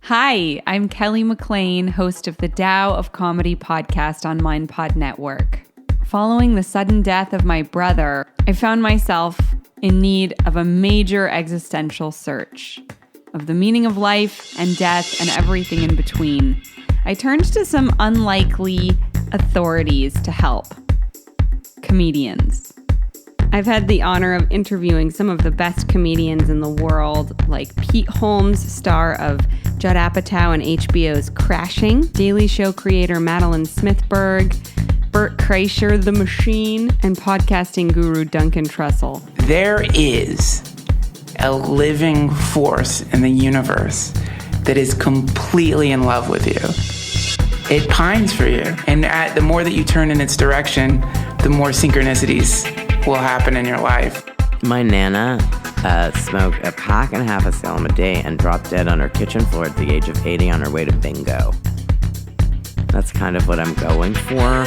Hi, I'm Kelly McLean, host of the Tao of Comedy podcast on MindPod Network. Following the sudden death of my brother, I found myself in need of a major existential search of the meaning of life and death and everything in between. I turned to some unlikely authorities to help. Comedians. I've had the honor of interviewing some of the best comedians in the world, like Pete Holmes, star of Judd Apatow and HBO's Crashing, Daily Show creator Madeline Smithberg, Bert Kreischer, The Machine, and podcasting guru Duncan Trussell. There is a living force in the universe that is completely in love with you. It pines for you. And the more that you turn in its direction, the more synchronicities will happen in your life. My Nana smoked a pack and a half of Salem a day and dropped dead on her kitchen floor at the age of 80 on her way to bingo. That's kind of what I'm going for.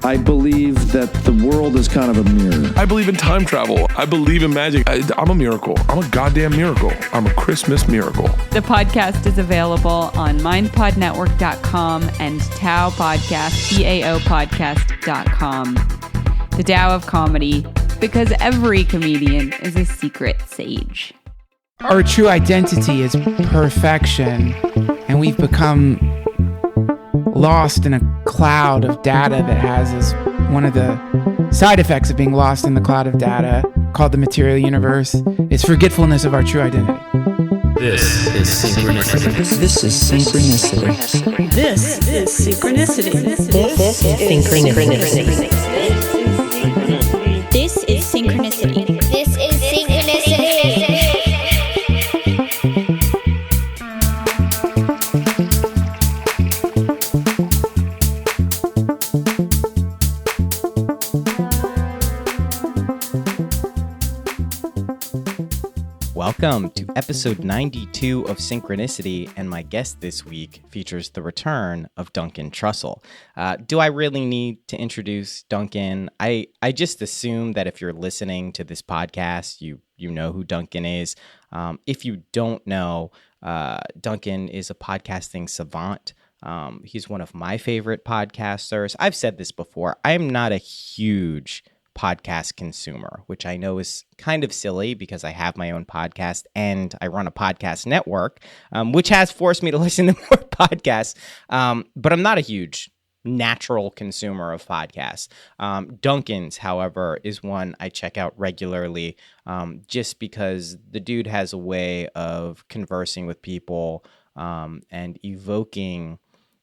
I believe that the world is kind of a mirror. I believe in time travel. I believe in magic. I'm a miracle. I'm a goddamn miracle. I'm a Christmas miracle. The podcast is available on mindpodnetwork.com and Tao Podcast, TAOpodcast.com. The Tao of Comedy, because every comedian is a secret sage. Our true identity is perfection, and we've become lost in a cloud of data that has as one of the side effects of being lost in the cloud of data called the material universe is forgetfulness of our true identity. This is Synchronicity. This is Synchronicity. This is Synchronicity. This is Synchronicity. This is Synchronicity. This is Synchronicity. Welcome to episode 92 of Synchronicity, and my guest this week features the return of Duncan Trussell. Do I really need to introduce Duncan? I just assume that if you're listening to this podcast, you know who Duncan is. If you don't know, Duncan is a podcasting savant. He's one of my favorite podcasters. I've said this before. I'm not a huge podcast consumer, which I know is kind of silly because I have my own podcast and I run a podcast network, which has forced me to listen to more podcasts. But I'm not a huge natural consumer of podcasts. Duncan's, however, is one I check out regularly, just because the dude has a way of conversing with people and evoking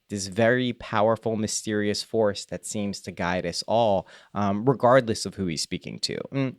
this very powerful, mysterious force that seems to guide us all, regardless of who he's speaking to. And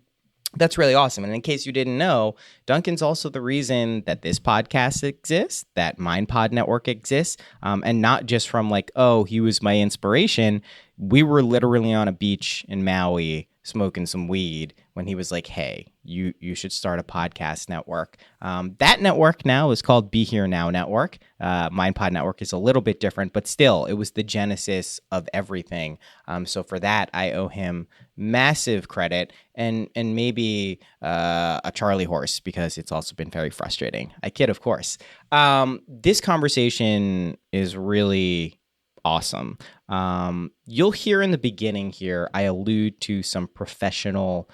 that's really awesome. And in case you didn't know, Duncan's also the reason that this podcast exists, that MindPod Network exists, and not just from like, oh, he was my inspiration. We were literally on a beach in Maui smoking some weed when he was like, hey, you should start a podcast network. That network now is called Be Here Now Network. MindPod Network is a little bit different, but still, it was the genesis of everything. So for that, I owe him massive credit and maybe a Charlie horse, because it's also been very frustrating. I kid, of course. This conversation is really awesome. You'll hear in the beginning here, I allude to some professional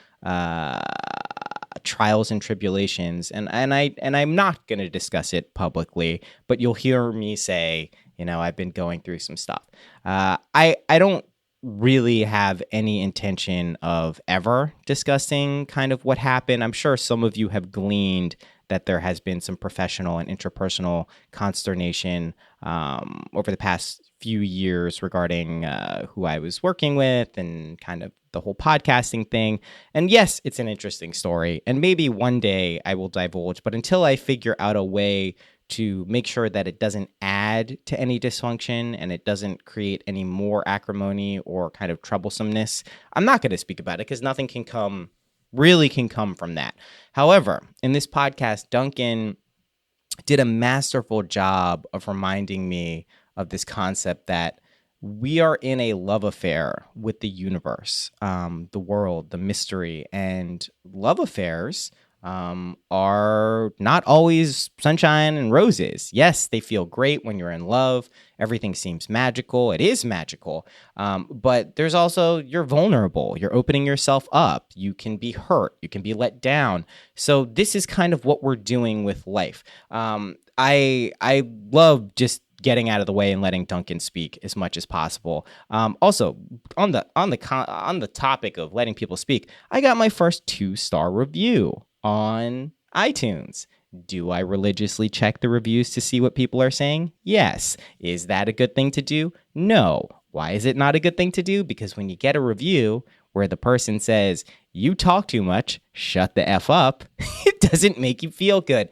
trials and tribulations, and I'm not going to discuss it publicly, but you'll hear me say, I've been going through some stuff. I don't really have any intention of ever discussing kind of what happened. I'm sure some of you have gleaned that there has been some professional and interpersonal consternation over the past few years regarding who I was working with and kind of the whole podcasting thing. And yes, it's an interesting story. And maybe one day I will divulge. But until I figure out a way to make sure that it doesn't add to any dysfunction and it doesn't create any more acrimony or kind of troublesomeness, I'm not going to speak about it, because nothing can come from that. However, in this podcast, Duncan did a masterful job of reminding me of this concept that we are in a love affair with the universe, the world, the mystery, and love affairs are not always sunshine and roses. Yes, they feel great when you're in love. Everything seems magical. It is magical. But there's also, you're vulnerable. You're opening yourself up. You can be hurt. You can be let down. So this is kind of what we're doing with life. I love just getting out of the way and letting Duncan speak as much as possible. Also, on the topic of letting people speak, I got my first 2-star review on iTunes. Do I religiously check the reviews to see what people are saying? Yes. Is that a good thing to do? No. Why is it not a good thing to do? Because when you get a review where the person says, "You talk too much, shut the F up," it doesn't make you feel good.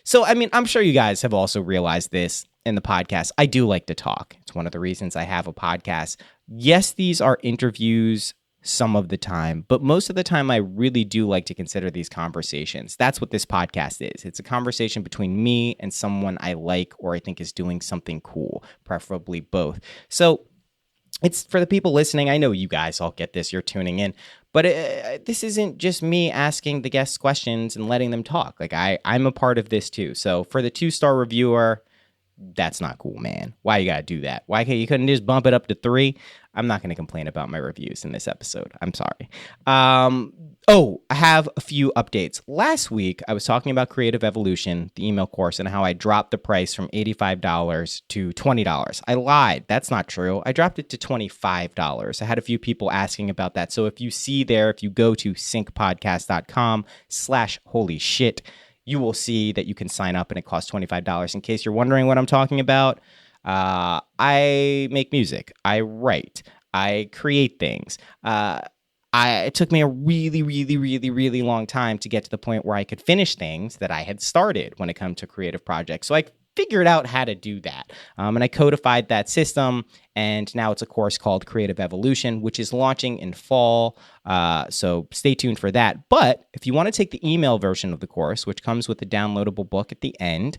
So, I mean, I'm sure you guys have also realized this in the podcast. I do like to talk. It's one of the reasons I have a podcast. Yes, these are interviews some of the time, but most of the time I really do like to consider these conversations. That's what this podcast is. It's a conversation between me and someone I like or I think is doing something cool, preferably both. So it's for the people listening. I know you guys all get this. You're tuning in. But this isn't just me asking the guests questions and letting them talk. Like I'm a part of this too. So for the 2-star reviewer, that's not cool, man. Why you gotta do that? Why can't you couldn't just bump it up to 3? I'm not gonna complain about my reviews in this episode. I'm sorry. I have a few updates. Last week, I was talking about Creative Evolution, the email course, and how I dropped the price from $85 to $20. I lied. That's not true. I dropped it to $25. I had a few people asking about that. So if you see there, if you go to syncpodcast.com/holy shit, you will see that you can sign up and it costs $25. In case you're wondering what I'm talking about, I make music. I write. I create things. It took me a really, really, really, really long time to get to the point where I could finish things that I had started when it comes to creative projects. So I figured out how to do that. And I codified that system. And now it's a course called Creative Evolution, which is launching in fall. So stay tuned for that. But if you want to take the email version of the course, which comes with a downloadable book at the end,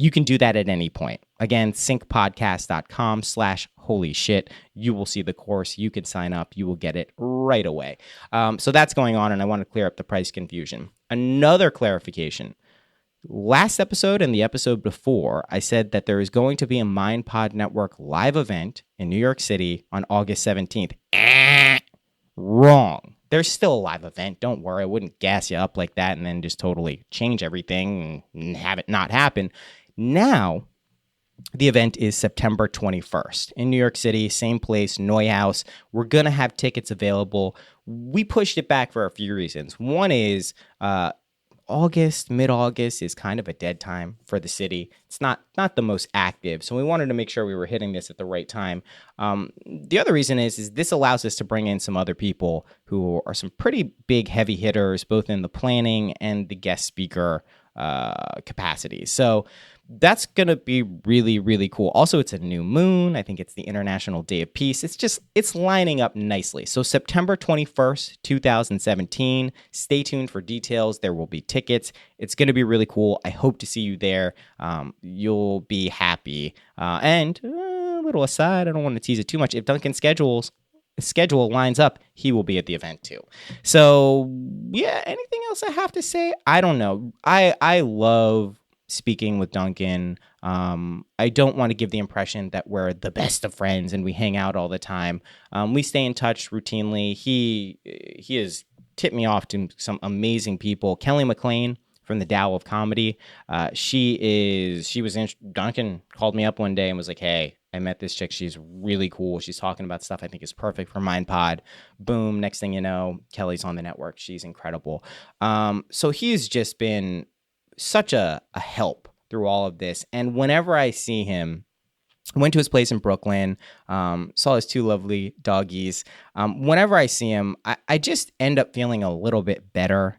you can do that at any point. Again, syncpodcast.com/holy shit. You will see the course. You can sign up. You will get it right away. So that's going on, and I want to clear up the price confusion. Another clarification. Last episode and the episode before, I said that there is going to be a MindPod Network live event in New York City on August 17th. Wrong. There's still a live event. Don't worry. I wouldn't gas you up like that and then just totally change everything and have it not happen. Now, the event is September 21st in New York City, same place, Neuhaus. We're going to have tickets available. We pushed it back for a few reasons. One is mid-August is kind of a dead time for the city. It's not the most active, so we wanted to make sure we were hitting this at the right time. The other reason is this allows us to bring in some other people who are some pretty big heavy hitters, both in the planning and the guest speaker capacity. So that's going to be really, really cool. Also, it's a new moon. I think it's the International Day of Peace. It's lining up nicely. So September 21st, 2017. Stay tuned for details. There will be tickets. It's going to be really cool. I hope to see you there. You'll be happy. And a little aside, I don't want to tease it too much. If Duncan's schedule lines up, he will be at the event too. So yeah, anything else I have to say? I don't know. I love speaking with Duncan. I don't want to give the impression that we're the best of friends and we hang out all the time. We stay in touch routinely. He has tipped me off to some amazing people. Kelly McLean from the Tao of Comedy. Duncan called me up one day and was like, "Hey, I met this chick. She's really cool. She's talking about stuff I think is perfect for MindPod." Boom. Next thing you know, Kelly's on the network. She's incredible. So he's just been such a help through all of this. And whenever I see him, I went to his place in Brooklyn, saw his 2 lovely doggies. Whenever I see him, I just end up feeling a little bit better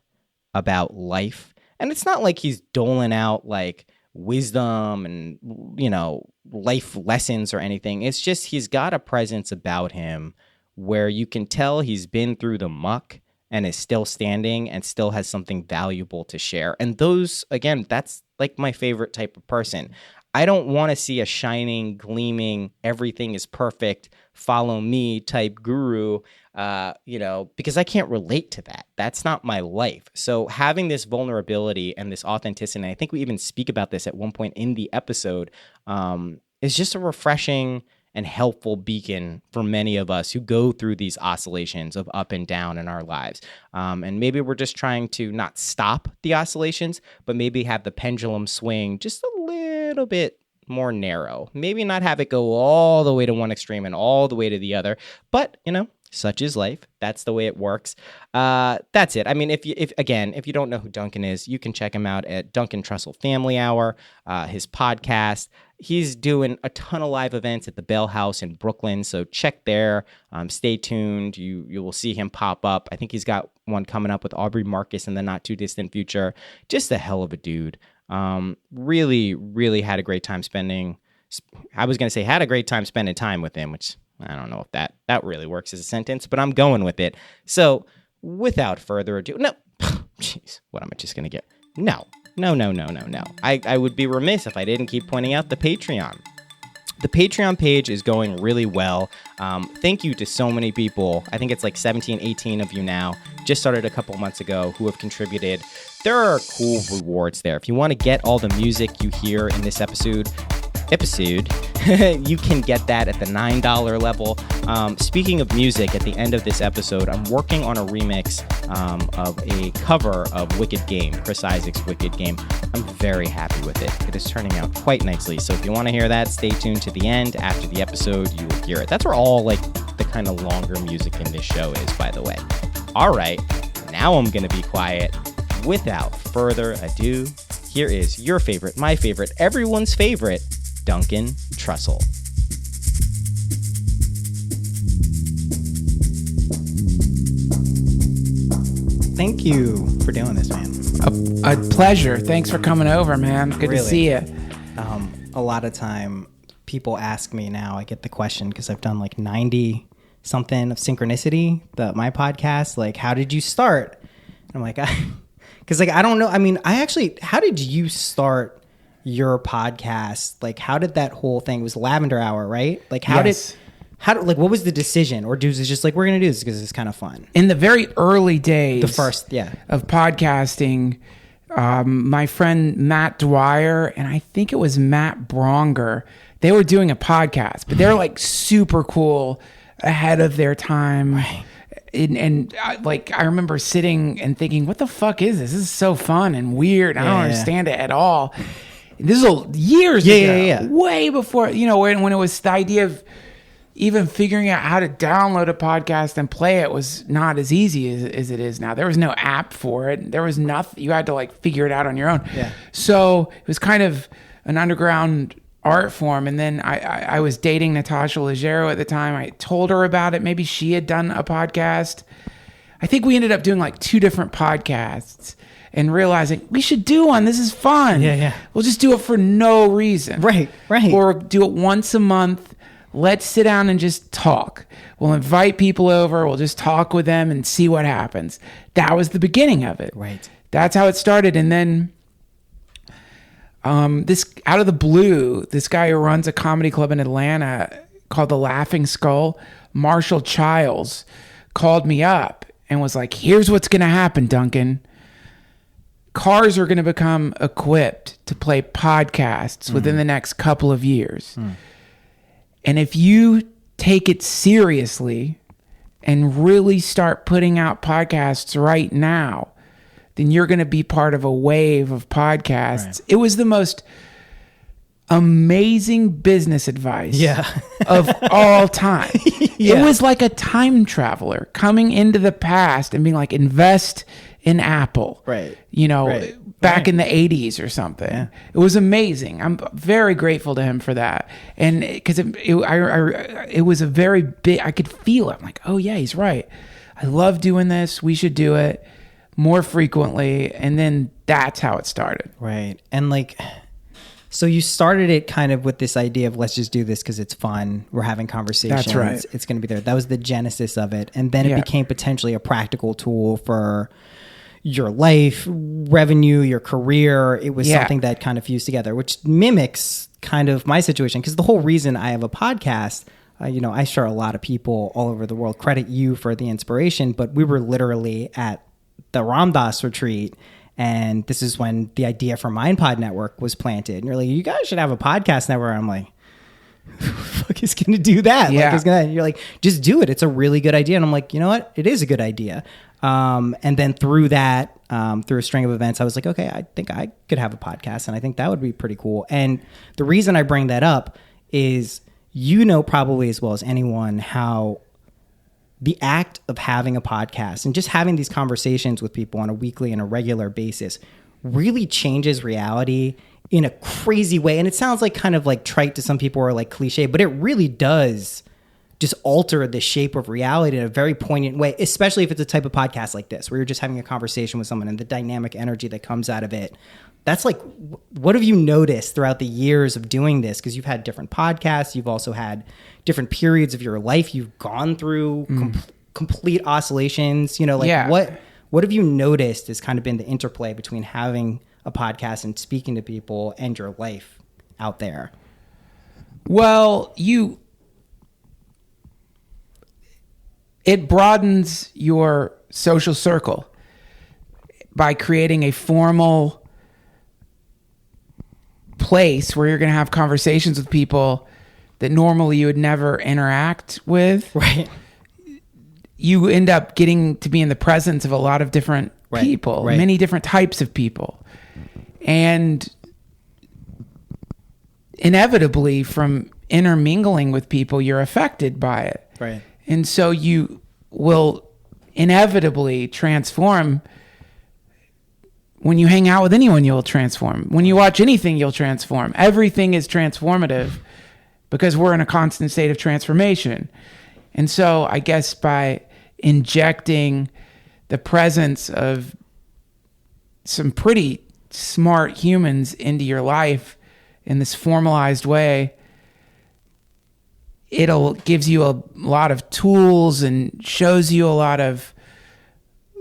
about life. And it's not like he's doling out like wisdom and, life lessons or anything. It's just he's got a presence about him where you can tell he's been through the muck and is still standing and still has something valuable to share. And those, again, that's like my favorite type of person. I don't want to see a shining, gleaming, everything is perfect, follow me type guru. because I can't relate to that. That's not my life. So having this vulnerability and this authenticity, and I think we even speak about this at one point in the episode, is just a refreshing and helpful beacon for many of us who go through these oscillations of up and down in our lives. And maybe we're just trying to not stop the oscillations, but maybe have the pendulum swing just a little bit more narrow. Maybe not have it go all the way to one extreme and all the way to the other, but such is life. That's the way it works. That's it. I mean, if you don't know who Duncan is, you can check him out at Duncan Trussell Family Hour, his podcast. He's doing a ton of live events at the Bell House in Brooklyn, so check there. Stay tuned. You will see him pop up. I think he's got one coming up with Aubrey Marcus in the not too distant future. Just a hell of a dude. Really, really had a great time spending. I was going to say had a great time spending time with him, which I don't know if that really works as a sentence, but I'm going with it. So without further ado, no, jeez, what am I just going to get? No. I would be remiss if I didn't keep pointing out the Patreon. The Patreon page is going really well. Thank you to so many people. I think it's like 17, 18 of you now. Just started a couple months ago who have contributed. There are cool rewards there. If you want to get all the music you hear in this episode, you can get that at the $9 level. Speaking of music, at the end of this episode, I'm working on a remix of a cover of Wicked Game, Chris Isaac's Wicked Game. I'm very happy with it. It is turning out quite nicely. So if you want to hear that, stay tuned to the end. After the episode, you will hear it. That's where all the kind of longer music in this show is, by the way. All right, now I'm going to be quiet. Without further ado, here is your favorite, my favorite, everyone's favorite, Duncan Trussell. Thank you for doing this, man. A pleasure. Thanks for coming over, man. Good to see you. A lot of time, people ask me now, I get the question, because I've done like 90 something of Synchronicity, my podcast, like, how did you start? And I'm like, because I don't know. I mean, how did you start your podcast? Like, how did that whole thing, it was Lavender Hour, right? Like, what was the decision? Or was it just like, we're going to do this because it's kind of fun? In the very early days of podcasting, my friend Matt Dwyer, and I think it was Matt Bronger, they were doing a podcast, but they're like super cool, ahead of their time. Right. And I remember sitting and thinking, what the fuck is this? This is so fun and weird. I don't understand it at all. This is years ago, way before, when it was the idea of even figuring out how to download a podcast and play it was not as easy as it is now. There was no app for it. There was nothing. You had to figure it out on your own. Yeah. So it was kind of an underground art form. And then I was dating Natasha Leggero at the time. I told her about it. Maybe she had done a podcast. I think we ended up doing 2 different podcasts and realizing we should do one. This is fun. Yeah. We'll just do it for no reason. Right. Or do it once a month. Let's sit down and just talk. We'll invite people over. We'll just talk with them and see what happens. That was the beginning of it. Right. That's how it started. And then this out of the blue, this guy who runs a comedy club in Atlanta called The Laughing Skull, Marshall Childs, called me up and was like, here's what's going to happen, Duncan. Cars are going to become equipped to play podcasts within the next couple of years. And if you take it seriously and really start putting out podcasts right now, then you're going to be part of a wave of podcasts. Right. It was the most amazing business advice of all time. It was like a time traveler coming into the past and being like, invest in Apple, back in the 80s or something. Yeah. It was amazing. I'm very grateful to him for that. And because it was a very big, I could feel it. I'm like, oh yeah, he's right. I love doing this. We should do it more frequently. And then that's how it started. Right. And so you started it kind of with this idea of let's just do this because it's fun. We're having conversations. That's right. It's going to be there. That was the genesis of it. And then it became potentially a practical tool for your life, revenue, your career. It was something that kind of fused together, which mimics kind of my situation. Because the whole reason I have a podcast I share a lot of people all over the world credit you for the inspiration, but we were literally at the Ram Dass retreat. And this is when the idea for MindPod Network was planted. And you're like, you guys should have a podcast network. I'm like, who the fuck is going to do that? Yeah. You're like, just do it. It's a really good idea. And I'm like, you know what? It is a good idea. And then through that, through a string of events, I was like, okay, I think I could have a podcast. And I think that would be pretty cool. And the reason I bring that up is, probably as well as anyone, how the act of having a podcast and just having these conversations with people on a weekly and a regular basis really changes reality in a crazy way. And it sounds like kind of like trite to some people or like cliche, but it really does just alter the shape of reality in a very poignant way, especially if it's a type of podcast like this, where you're just having a conversation with someone and the dynamic energy that comes out of it. That's like, what have you noticed throughout the years of doing this? Because you've had different podcasts. You've also had different periods of your life. You've gone through complete oscillations. What have you noticed has kind of been the interplay between having a podcast and speaking to people and your life out there? Well, it broadens your social circle by creating a formal place where you're going to have conversations with people that normally you would never interact with. Right. You end up getting to be in the presence of a lot of different people, many different types of people. And inevitably, from intermingling with people, you're affected by it. Right. And so you will inevitably transform. When you hang out with anyone, you'll transform. When you watch anything, you'll transform. Everything is transformative because we're in a constant state of transformation. And so I guess by injecting the presence of some pretty smart humans into your life in this formalized way, it'll gives you a lot of tools and shows you a lot of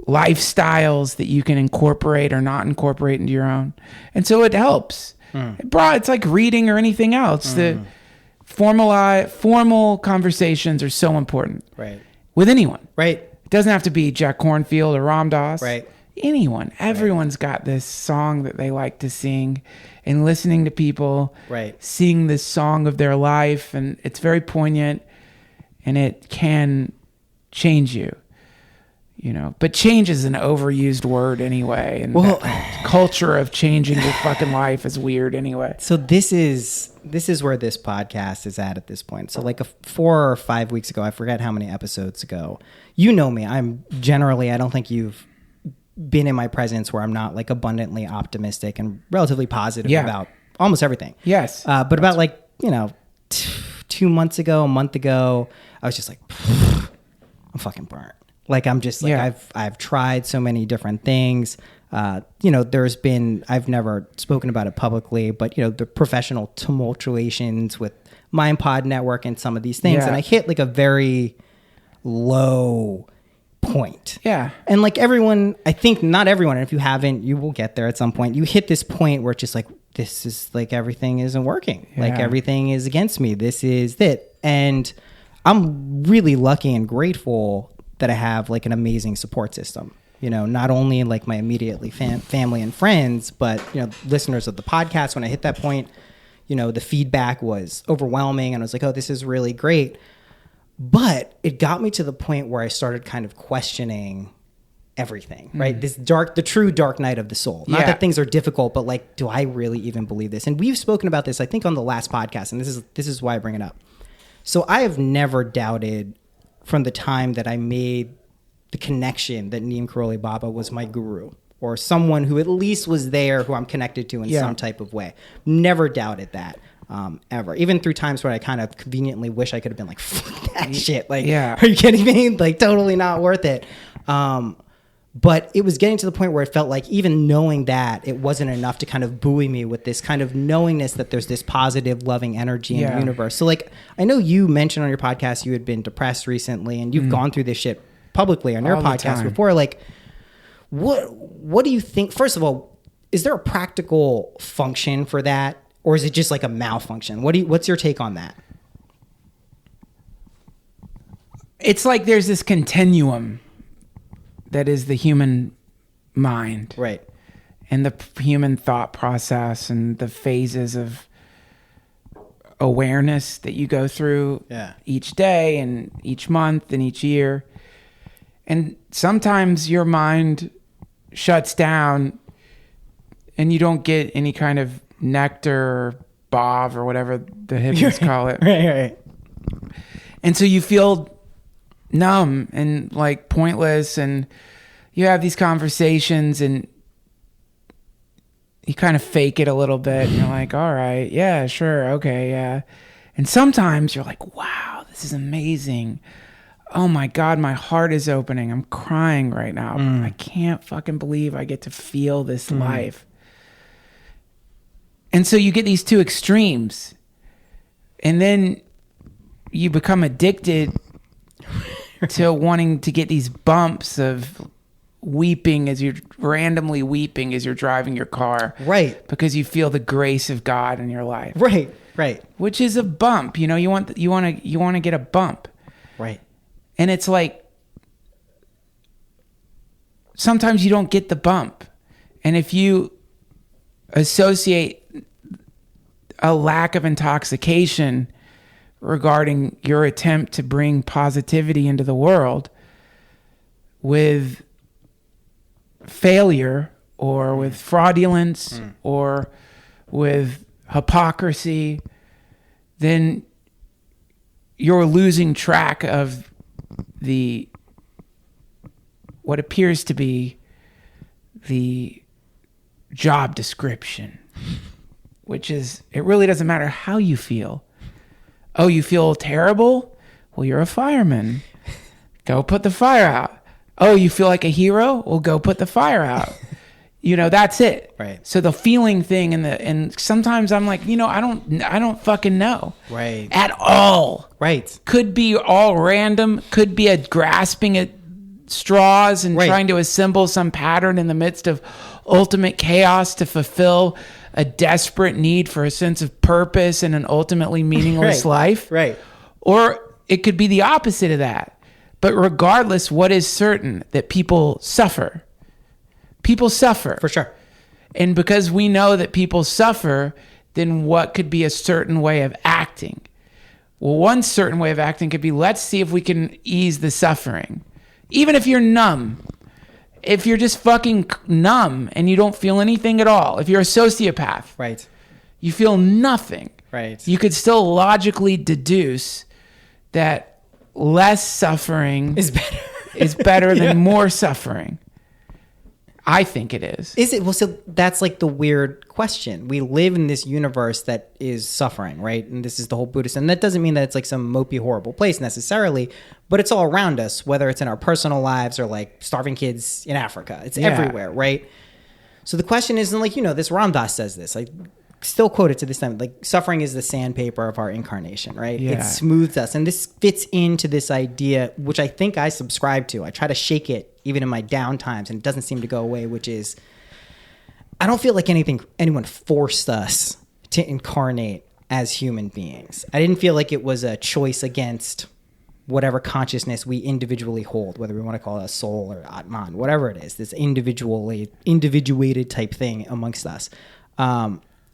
lifestyles that you can incorporate or not incorporate into your own. And so it helps. It's like reading or anything else. The formal conversations are so important. Right. With anyone. Right. It doesn't have to be Jack Kornfield or Ram Dass. Right. Anyone. Everyone's got this song that they like to sing, and listening to people sing this song of their life, and it's very poignant, and it can change you. But change is an overused word anyway. And the culture of changing your fucking life is weird anyway. So this is where this podcast is at this point. So like 4 or 5 weeks ago, I forget how many episodes ago, me, I don't think you've been in my presence where I'm not like abundantly optimistic and relatively positive about almost everything. Yes. But about 2 months ago, a month ago, I was just like, I'm fucking burnt. Like, I'm just like, I've tried so many different things. I've never spoken about it publicly, but the professional tumultuations with MindPod Network and some of these things. And I hit like a very low point. Yeah. And like everyone, I think not everyone, and if you haven't, you will get there at some point. You hit this point where it's just like, this is like, everything isn't working. Yeah. Like everything is against me. This is it. And I'm really lucky and grateful that I have like an amazing support system, not only like my immediately family and friends, but, listeners of the podcast. When I hit that point, the feedback was overwhelming and I was like, oh, this is really great. But it got me to the point where I started kind of questioning everything, right? The true dark night of the soul. Not that things are difficult, but like, do I really even believe this? And we've spoken about this, I think, on the last podcast, and this is why I bring it up. So I have never doubted from the time that I made the connection that Neem Karoli Baba was my guru, or someone who at least was there who I'm connected to in some type of way. Never doubted that, ever. Even through times where I kind of conveniently wish I could have been like, fuck that shit. Like, are you kidding me? Like, totally not worth it. But it was getting to the point where it felt like even knowing that, it wasn't enough to kind of buoy me with this kind of knowingness that there's this positive, loving energy in the universe. So like, I know you mentioned on your podcast you had been depressed recently and you've gone through this shit publicly on your podcast before. Like, what do you think? First of all, is there a practical function for that? Or is it just like a malfunction? What's your take on that? it's like there's this continuum that is the human mind. Right. And the human thought process and the phases of awareness that you go through each day and each month and each year. And sometimes your mind shuts down and you don't get any kind of nectar or BAV or whatever the hippies call it. Right. And so you feel numb and like pointless, and you have these conversations and you kind of fake it a little bit. And you're like, all right, yeah, sure. Okay. Yeah. And sometimes you're like, wow, this is amazing. Oh my God, my heart is opening. I'm crying right now. I can't fucking believe I get to feel this life. And so you get these two extremes, and then you become addicted to wanting to get these bumps of weeping as you're randomly weeping as you're driving your car. Right. Because you feel the grace of God in your life. Right. Which is a bump. You know, you want to get a bump. Right. And it's like sometimes you don't get the bump. And if you associate a lack of intoxication regarding your attempt to bring positivity into the world with failure or with fraudulence or with hypocrisy, then you're losing track of what appears to be the job description, which is, it really doesn't matter how you feel. Oh, you feel terrible? Well, you're a fireman. Go put the fire out. Oh, you feel like a hero? Well, go put the fire out. You know, that's it. Right. So the feeling thing and sometimes I'm like, I don't fucking know. Right. At all. Right. Could be all random, could be a grasping at straws and trying to assemble some pattern in the midst of ultimate chaos to fulfill a desperate need for a sense of purpose and an ultimately meaningless life. Right. Or it could be the opposite of that. But regardless, what is certain? That people suffer. People suffer. For sure. And because we know that people suffer, then what could be a certain way of acting? Well, one certain way of acting could be, let's see if we can ease the suffering. Even if you're numb. If you're just fucking numb and you don't feel anything at all. If you're a sociopath. Right. You feel nothing. Right. You could still logically deduce that less suffering is better than more suffering. I think it is. Is it? Well, so that's like the weird question. We live in this universe that is suffering, right? And this is the whole Buddhist. And that doesn't mean that it's like some mopey, horrible place necessarily, but it's all around us, whether it's in our personal lives or like starving kids in Africa. It's everywhere, right? So the question is, and like, this Ram Dass says this, like, still quote it to this time, like, suffering is the sandpaper of our incarnation, right? Yeah. It smooths us. And this fits into this idea, which I think I subscribe to. I try to shake it even in my down times, and it doesn't seem to go away, which is, I don't feel like anyone forced us to incarnate as human beings. I didn't feel like it was a choice against whatever consciousness we individually hold, whether we want to call it a soul or Atman, whatever it is, this individuated type thing amongst us.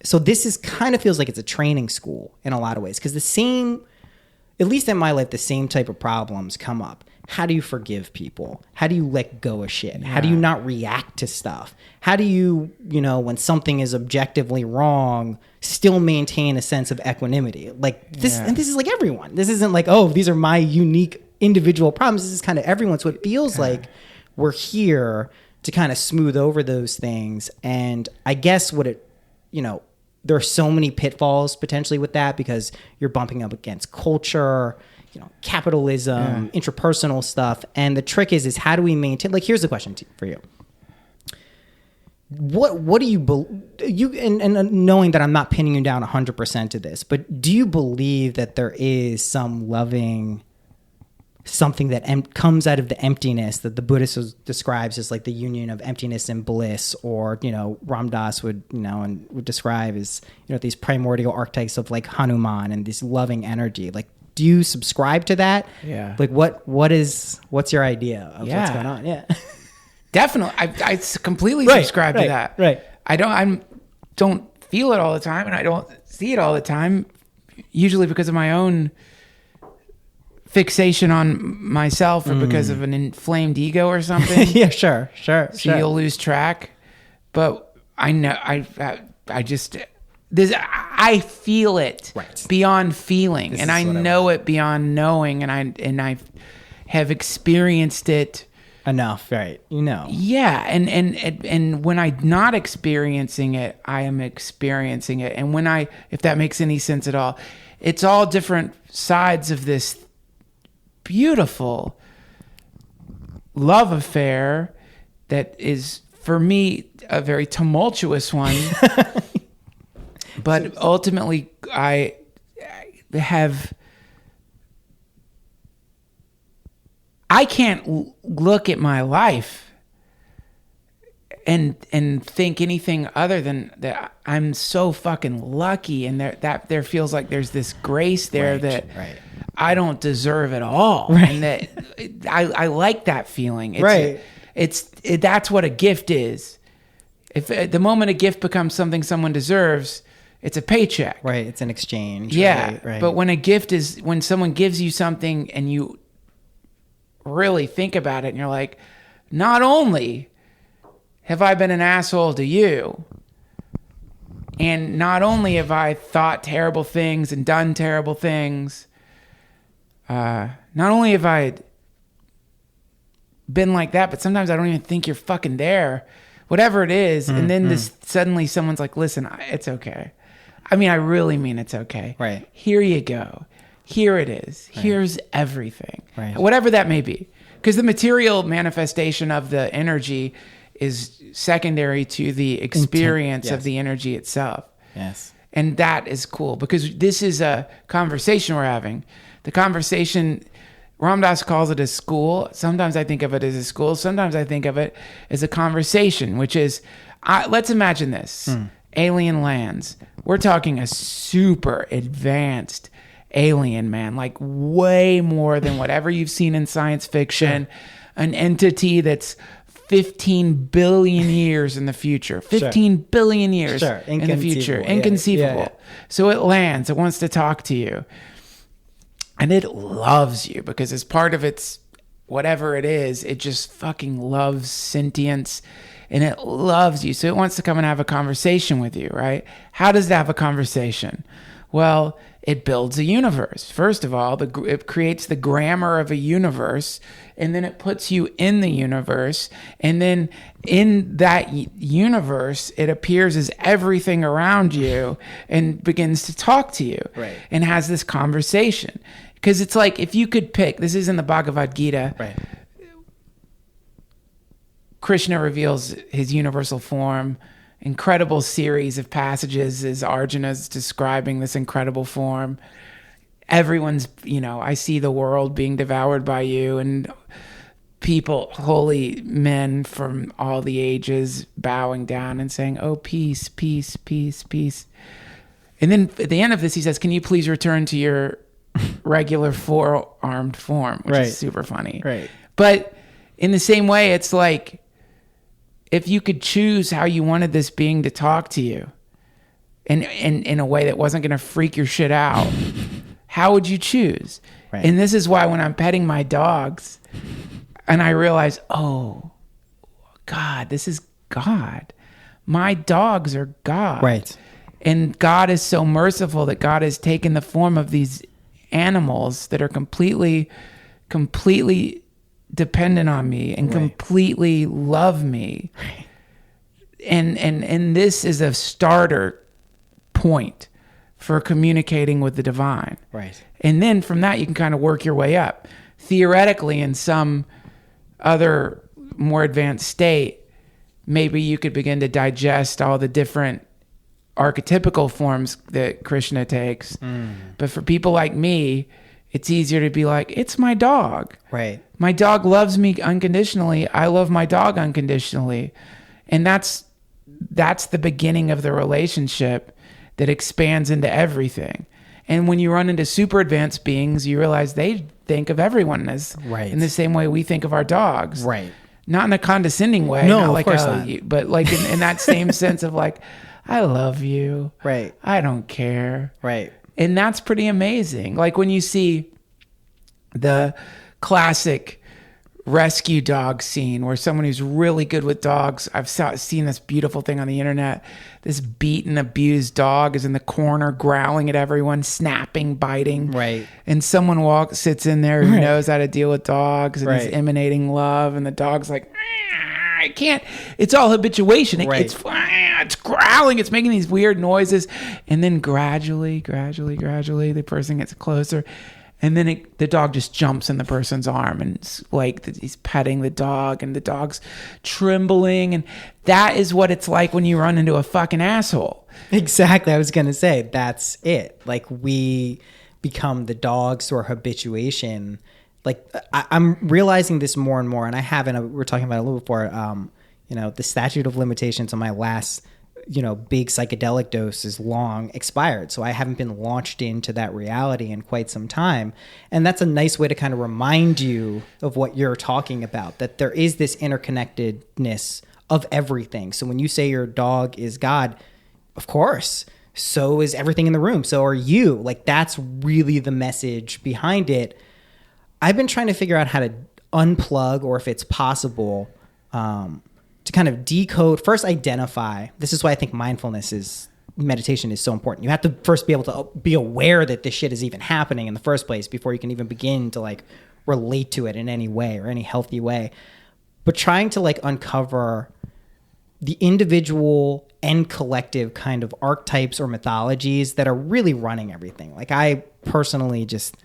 So this is kind of feels like it's a training school in a lot of ways, because at least in my life, the same type of problems come up. How do you forgive people? How do you let go of shit? Yeah. How do you not react to stuff? How do you, when something is objectively wrong, still maintain a sense of equanimity? Like this, and this is like everyone. This isn't like, oh, these are my unique individual problems. This is kind of everyone. So it feels like we're here to kind of smooth over those things. And I guess there are so many pitfalls potentially with that, because you're bumping up against culture, capitalism, interpersonal stuff. And the trick is how do we maintain, like, here's the question for you. What do you believe, and knowing that I'm not pinning you down 100% to this, but do you believe that there is some loving, something that comes out of the emptiness that the Buddhist describes as like the union of emptiness and bliss, or, Ram Dass would describe as, these primordial archetypes of like Hanuman and this loving energy? Like, do you subscribe to that? Yeah. Like what's your idea of what's going on? Yeah. Definitely. I completely subscribe to that. Right. I don't feel it all the time, and I don't see it all the time, usually because of my own fixation on myself or because of an inflamed ego or something. Yeah, sure. So you'll lose track. But I know I just I feel it beyond feeling, and I know it beyond knowing, and I have experienced it enough, right? Yeah, and when I'm not experiencing it, I am experiencing it, and if that makes any sense at all, it's all different sides of this beautiful love affair that is, for me, a very tumultuous one. But ultimately, I can't look at my life and think anything other than that I'm so fucking lucky, and there feels like there's this grace there that I don't deserve at all, and that I like that feeling. That's what a gift is. If at the moment a gift becomes something someone deserves, it's a paycheck. Right, it's an exchange. Yeah, right. But when a gift is when someone gives you something and you really think about it and you're like, not only have I been an asshole to you, and not only have I thought terrible things and done terrible things, not only have I been like that, but sometimes I don't even think you're fucking there, whatever it is. And then suddenly someone's like, listen, it's okay. I mean, I really mean it's okay. Right. Here you go. Here it is. Right. Here's everything. Right. Whatever that may be. Because the material manifestation of the energy is secondary to the experience of the energy itself. Yes. And that is cool, because this is a conversation we're having. The conversation, Ram Dass calls it a school. Sometimes I think of it as a school. Sometimes I think of it as a conversation, which is, let's imagine this. Alien lands. We're talking a super advanced alien, man, like way more than whatever you've seen in science fiction. An entity that's 15 billion years in the future. 15 billion years in the future. Inconceivable. Yeah. So it lands. It wants to talk to you. And it loves you because as part of its whatever it is, it just fucking loves sentience, and it loves you. So it wants to come and have a conversation with you, right? How does it have a conversation? Well, it builds a universe. First of all, it creates the grammar of a universe, and then it puts you in the universe. And then in that universe, it appears as everything around you and begins to talk to you and has this conversation. Because it's like, if you could pick, this is in the Bhagavad Gita, Krishna reveals his universal form. Incredible series of passages as Arjuna's describing this incredible form. Everyone's, I see the world being devoured by you, and people, holy men from all the ages, bowing down and saying, oh, peace, peace, peace, peace. And then at the end of this, he says, can you please return to your regular four-armed form, which is super funny. Right. But in the same way, it's like, if you could choose how you wanted this being to talk to you and in a way that wasn't going to freak your shit out, how would you choose? Right. And this is why when I'm petting my dogs and I realize, oh, God, this is God. My dogs are God. Right. And God is so merciful that God has taken the form of these animals that are completely dependent on me and completely love me. And this is a starter point for communicating with the divine. Right. And then from that, you can kind of work your way up. Theoretically, in some other more advanced state, maybe you could begin to digest all the different archetypical forms that Krishna takes. But for people like me, it's easier to be like, it's my dog. Right. My dog loves me unconditionally. I love my dog unconditionally. And that's the beginning of the relationship that expands into everything. And when you run into super advanced beings, you realize they think of everyone as in the same way we think of our dogs. Right. Not in a condescending way. No, not of like, course not. But like in that same sense of like, I love you. Right. I don't care. Right. And that's pretty amazing. Like when you see the classic rescue dog scene where someone who's really good with dogs, I've seen this beautiful thing on the internet. This beaten, abused dog is in the corner growling at everyone, snapping, biting. Right. And someone sits in there who knows how to deal with dogs and is emanating love, and the dog's like, I can't. It's all habituation. It's growling. It's making these weird noises. And then gradually, the person gets closer. And then the dog just jumps in the person's arm, and it's like he's petting the dog, and the dog's trembling. And that is what it's like when you run into a fucking asshole. Exactly. I was going to say, that's it. Like, we become the dogs to our habituation. Like, I'm realizing this more and more, and I haven't, we were talking about it a little before, the statute of limitations on my last big psychedelic dose is long expired. So I haven't been launched into that reality in quite some time. And that's a nice way to kind of remind you of what you're talking about, that there is this interconnectedness of everything. So when you say your dog is God, of course, so is everything in the room. So are you. Like, that's really the message behind it. I've been trying to figure out how to unplug, or if it's possible, to kind of decode, first identify. This is why I think meditation is so important. You have to first be able to be aware that this shit is even happening in the first place before you can even begin to like relate to it in any way or any healthy way. But trying to like uncover the individual and collective kind of archetypes or mythologies that are really running everything. Like, I personally just...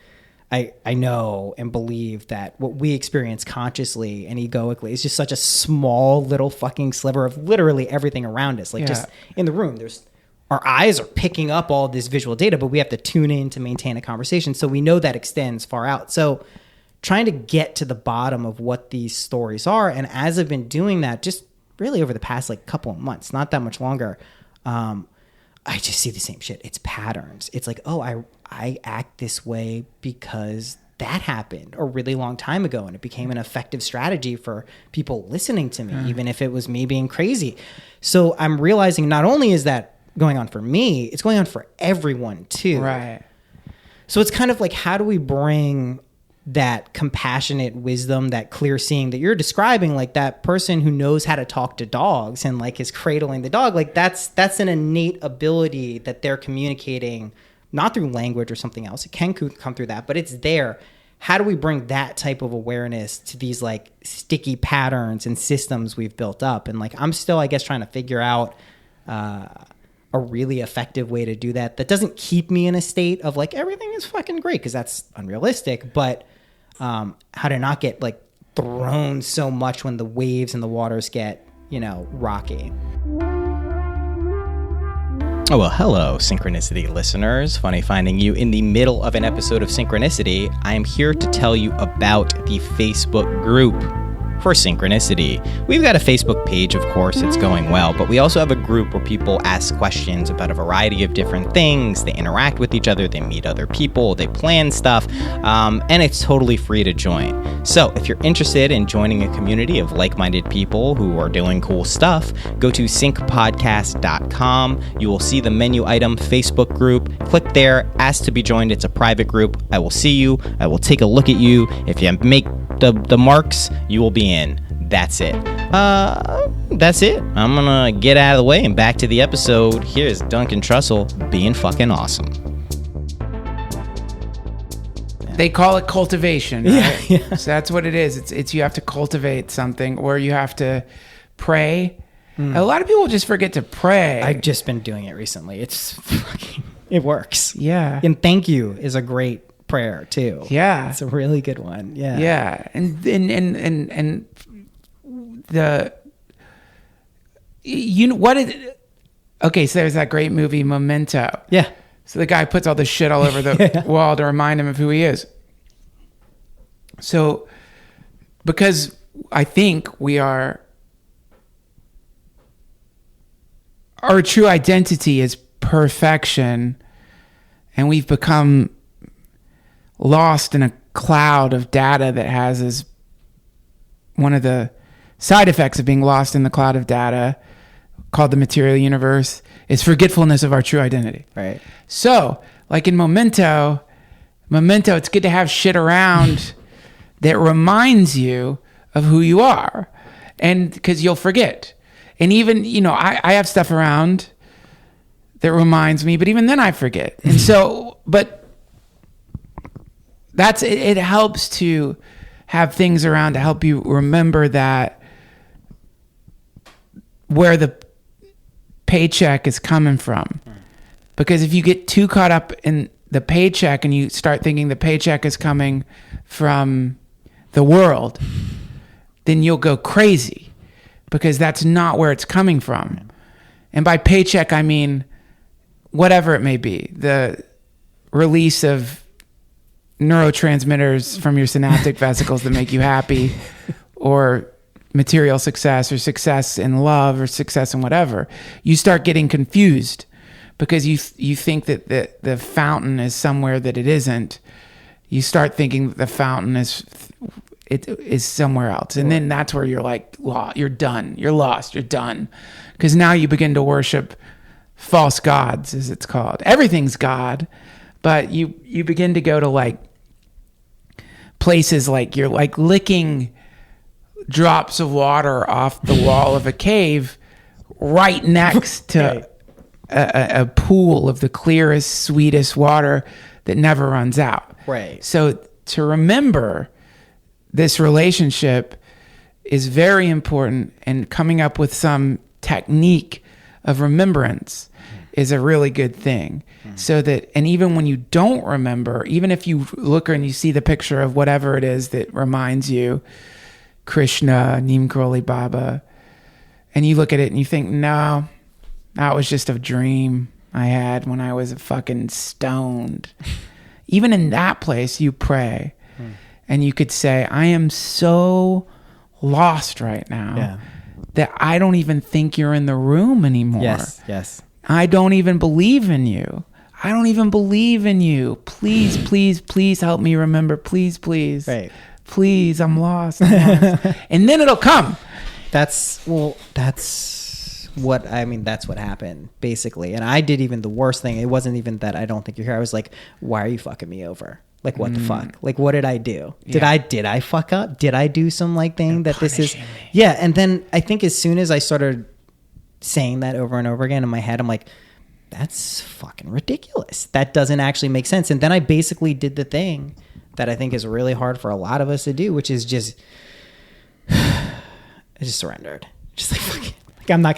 I know and believe that what we experience consciously and egoically is just such a small little fucking sliver of literally everything around us. Like, just in the room, our eyes are picking up all this visual data, but we have to tune in to maintain a conversation. So we know that extends far out. So trying to get to the bottom of what these stories are. And as I've been doing that, just really over the past like couple of months, not that much longer, I just see the same shit. It's patterns. It's like, oh, I act this way because that happened a really long time ago, and it became an effective strategy for people listening to me, even if it was me being crazy. So I'm realizing not only is that going on for me, it's going on for everyone too. Right. So it's kind of like, how do we bring that compassionate wisdom, that clear seeing that you're describing, like that person who knows how to talk to dogs and like is cradling the dog, like that's an innate ability that they're communicating, not through language or something else. It can come through that, but it's there. How do we bring that type of awareness to these like sticky patterns and systems we've built up? And like, I'm still, I guess, trying to figure out a really effective way to do that doesn't keep me in a state of like everything is fucking great, because that's unrealistic, but how to not get like thrown so much when the waves and the waters get, rocky. Oh, well, hello, Synchronicity listeners. Funny finding you in the middle of an episode of Synchronicity. I am here to tell you about the Facebook group for Synchronicity. We've got a Facebook page, of course, it's going well, but we also have a group where people ask questions about a variety of different things. They interact with each other, they meet other people, they plan stuff, and it's totally free to join. So if you're interested in joining a community of like-minded people who are doing cool stuff, go to syncpodcast.com. You will see the menu item, Facebook group. Click there, ask to be joined. It's a private group. I will see you. I will take a look at you. If you make the marks, you will be in. That's it. That's it. I'm gonna get out of the way and back to the episode. Here's Duncan Trussell being fucking awesome. They call it cultivation, right? Yeah. So that's what it is. It's you have to cultivate something, or you have to pray. A lot of people just forget to pray. I've just been doing it recently. It works. Yeah. And thank you is a great prayer too. Yeah. It's a really good one. Yeah. Yeah. And the, what is, okay, so there's that great movie Memento. Yeah. So the guy puts all this shit all over the wall to remind him of who he is. So, because I think our true identity is perfection, and we've become lost in a cloud of data that has as one of the side effects of being lost in the cloud of data, called the material universe, is forgetfulness of our true identity. Right. So, like in Memento, it's good to have shit around that reminds you of who you are, and because you'll forget. And even, I have stuff around that reminds me, but even then I forget. And so, but that's it. It helps to have things around to help you remember that where the paycheck is coming from. Because if you get too caught up in the paycheck and you start thinking the paycheck is coming from the world, then you'll go crazy, because that's not where it's coming from. And by paycheck, I mean whatever it may be, the release of neurotransmitters from your synaptic vesicles that make you happy, or material success, or success in love, or success in whatever. You start getting confused because you think that the fountain is somewhere that it isn't. You start thinking that the fountain is somewhere else. And then that's where you're like, you're done. You're lost. You're done. Because now you begin to worship false gods, as it's called. Everything's God, but you begin to go to like places like you're like licking drops of water off the wall of a cave right next to a pool of the clearest, sweetest water that never runs out. Right. So to remember this relationship is very important, and coming up with some technique of remembrance is a really good thing. So that, and even when you don't remember, even if you look and you see the picture of whatever it is that reminds you, Krishna, Neem Karoli Baba, and you look at it and you think, no, that was just a dream I had when I was fucking stoned. Even in that place, you pray. And you could say, I am so lost right now that I don't even think you're in the room anymore. Yes. I don't even believe in you. I don't even believe in you. Please, please, please help me remember. Please, please. Right. Please, I'm lost. And then it'll come. That's what happened, basically. And I did even the worst thing. It wasn't even that I don't think you're here. I was like, why are you fucking me over? Like, what the fuck? Like, what did I do? Did I fuck up? Did I do some like thing that this is? Yeah. And then I think as soon as I started saying that over and over again in my head, I'm like, that's fucking ridiculous. That doesn't actually make sense. And then I basically did the thing that I think is really hard for a lot of us to do, which is just, I just surrendered. Just like, fuck it. Like, I'm not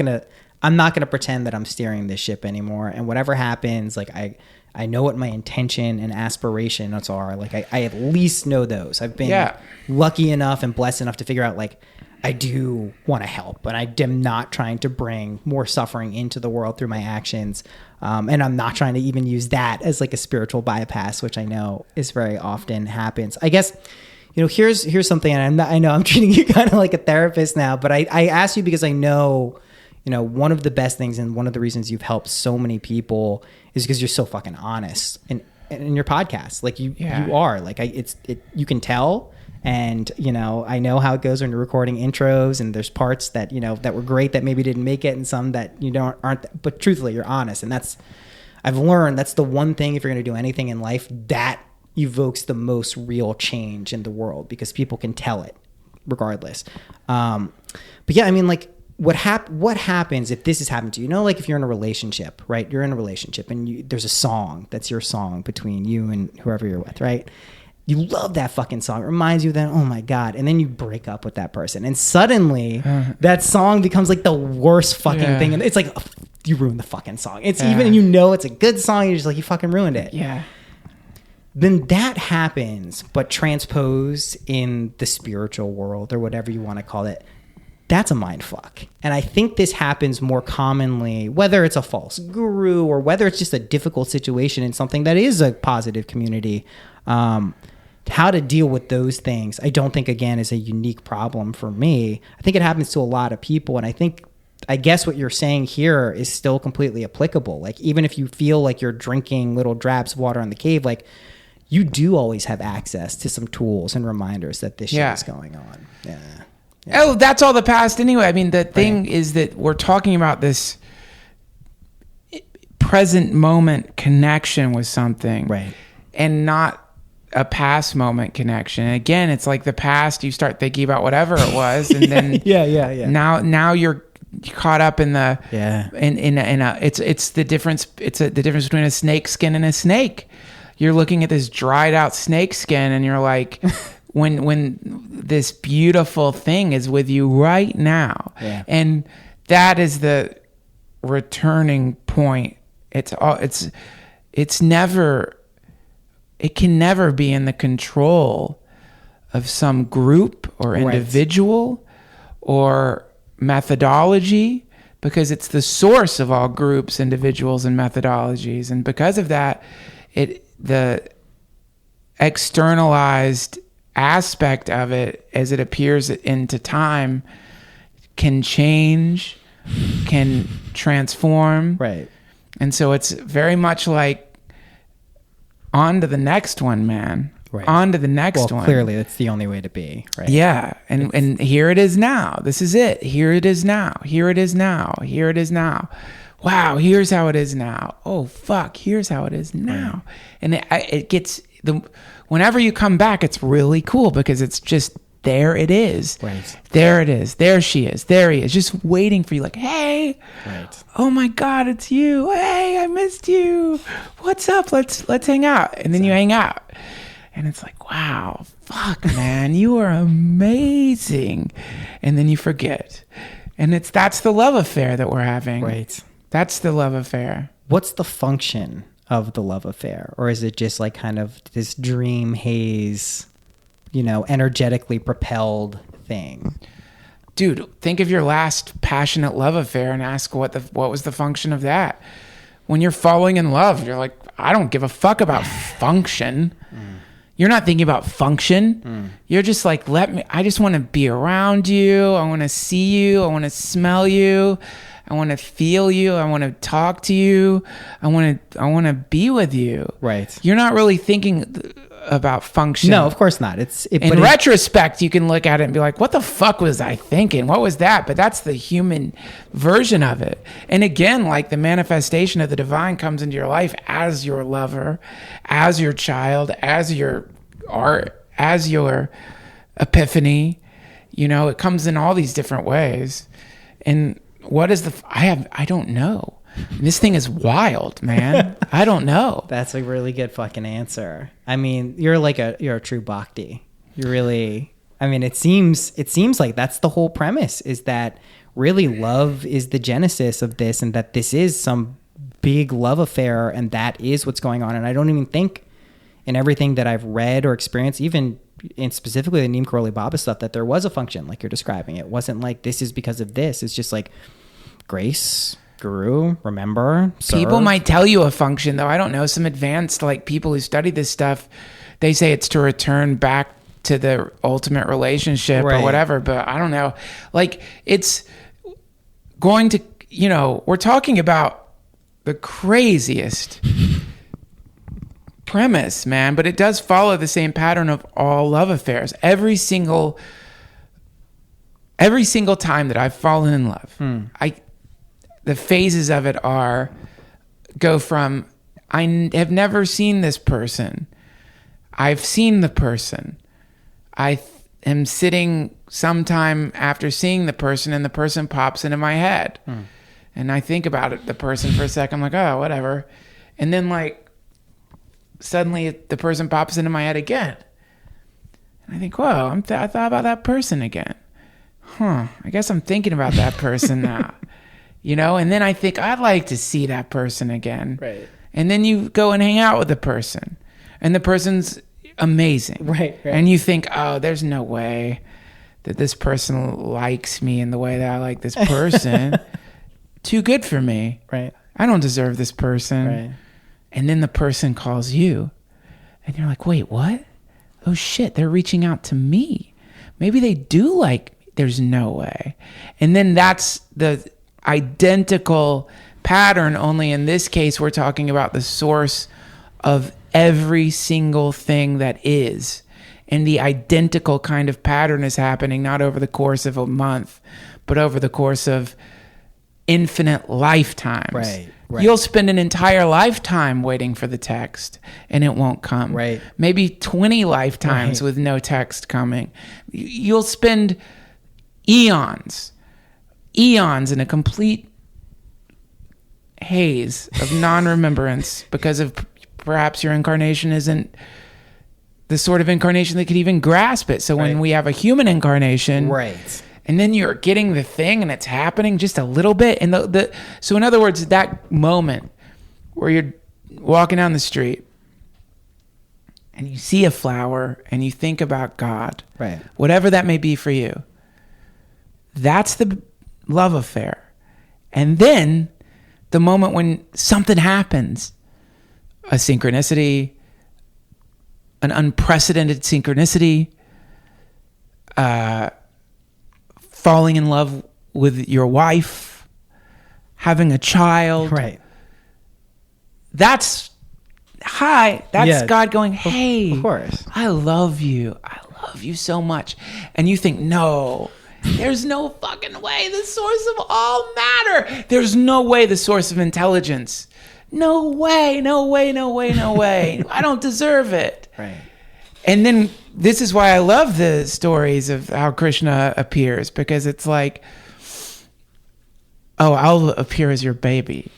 gonna pretend that I'm steering this ship anymore. And whatever happens, like I know what my intention and aspirations are. Like I at least know those. I've been lucky enough and blessed enough to figure out, like, I do want to help, and I am not trying to bring more suffering into the world through my actions. And I'm not trying to even use that as like a spiritual bypass, which I know is very often happens. I guess, here's something, and I know I'm treating you kind of like a therapist now, but I asked you because I know, one of the best things and one of the reasons you've helped so many people is because you're so fucking honest in your podcast. Like you are like, you can tell. And, I know how it goes when you're recording intros, and there's parts that, that were great that maybe didn't make it, and some that aren't, but truthfully, you're honest. And I've learned that's the one thing, if you're going to do anything in life, that evokes the most real change in the world, because people can tell it regardless. But yeah, I mean, like, what happens if this has happened to you? Like, if you're in a relationship, right? You're in a relationship and there's a song that's your song between you and whoever you're with, right? You love that fucking song. It reminds you of that, oh my God. And then you break up with that person. And suddenly that song becomes like the worst fucking thing. And it's like, you ruined the fucking song. It's even, it's a good song. You're just like, you fucking ruined it. Yeah. Then that happens, but transposed in the spiritual world or whatever you want to call it. That's a mind fuck. And I think this happens more commonly, whether it's a false guru or whether it's just a difficult situation in something that is a positive community. How to deal with those things, I don't think, again, is a unique problem for me. I think it happens to a lot of people. And I think I guess what you're saying here is still completely applicable. Like, even if you feel like you're drinking little drops of water in the cave, like, you do always have access to some tools and reminders that this shit is going on. Yeah. Oh, that's all the past anyway. I mean, the thing is that we're talking about this present moment connection with something. Right. And not a past moment connection. And again, it's like the past, you start thinking about whatever it was, and then now you're caught up in the it's the difference between a snake skin and a snake. You're looking at this dried out snake skin, and you're like, when this beautiful thing is with you right now. Yeah. And that is the returning point. It can never be in the control of some group or individual or methodology, because it's the source of all groups, individuals, and methodologies. And because of that, the externalized aspect of it, as it appears into time, can change, can transform. Right. And so it's very much like, on to the next one, man. Right. On to the next one. Clearly, that's the only way to be, right? Yeah. And here it is now. This is it. Here it is now. Here it is now. Here it is now. Wow, here's how it is now. Oh, fuck, here's how it is now. Right. And it gets... whenever you come back, it's really cool, because it's just, there it is. Right. There it is. There she is. There he is. Just waiting for you, like, hey, oh my God, it's you. Hey, I missed you. What's up? Let's hang out. And then you hang out. And it's like, wow, fuck, man, you are amazing. And then you forget. And that's the love affair that we're having. Right. That's the love affair. What's the function of the love affair? Or is it just like kind of this dream haze, energetically propelled thing? Dude, think of your last passionate love affair and ask what was the function of that. When you're falling in love, you're like, I don't give a fuck about function. You're not thinking about function. You're just like, I just want to be around you. I want to see you. I want to smell you. I want to feel you. I want to talk to you. I want to be with you. Right. You're not really thinking about function. No, of course not. In retrospect, you can look at it and be like, what the fuck was I thinking? What was that? But that's the human version of it. And again, like, the manifestation of the divine comes into your life as your lover, as your child, as your art, as your epiphany. It comes in all these different ways. And what is I don't know. This thing is wild, man. I don't know. That's a really good fucking answer. I mean, you're a true bhakti. You really, it seems like that's the whole premise, is that really love is the genesis of this, and that this is some big love affair, and that is what's going on. And I don't even think, in everything that I've read or experienced, even in specifically the Neem Karoli Baba stuff, that there was a function like you're describing. It wasn't like, this is because of this. It's just like, grace, guru, remember, serve. People might tell you a function, though. I don't know. Some advanced, like, people who study this stuff, they say it's to return back to the ultimate relationship or whatever. But I don't know. Like, it's going to, we're talking about the craziest premise, man. But it does follow the same pattern of all love affairs. Every single time that I've fallen in love, the phases of it go from, I have never seen this person. I've seen the person. I am sitting sometime after seeing the person, and the person pops into my head. And I think about it, the person, for a second. I'm like, oh, whatever. And then, like, suddenly the person pops into my head again. And I think, whoa, I thought about that person again. I guess I'm thinking about that person now. And then I think, I'd like to see that person again. Right. And then you go and hang out with the person, and the person's amazing. Right. And you think, oh, there's no way that this person likes me in the way that I like this person. Too good for me. Right. I don't deserve this person. Right. And then the person calls you, and you're like, wait, what? Oh shit, they're reaching out to me. Maybe they do like me. There's no way. And then that's the identical pattern, only in this case we're talking about the source of every single thing that is. And the identical kind of pattern is happening not over the course of a month, but over the course of infinite lifetimes. Right. You'll spend an entire lifetime waiting for the text and it won't come. Right. Maybe 20 lifetimes with no text coming. You'll spend eons in a complete haze of non-remembrance because of perhaps your incarnation isn't the sort of incarnation that could even grasp it. So when we have a human incarnation, and then you're getting the thing and it's happening just a little bit. And so in other words, that moment where you're walking down the street and you see a flower and you think about God, whatever that may be for you, that's the love affair. And then the moment when something happens, a synchronicity, an unprecedented synchronicity, falling in love with your wife, having a child. That's God going, hey, of course. I love you so much. And you think, no, there's no fucking way the source of all matter. There's no way the source of intelligence. No way. I don't deserve it. And then this is why I love the stories of how Krishna appears, because it's like, oh, I'll appear as your baby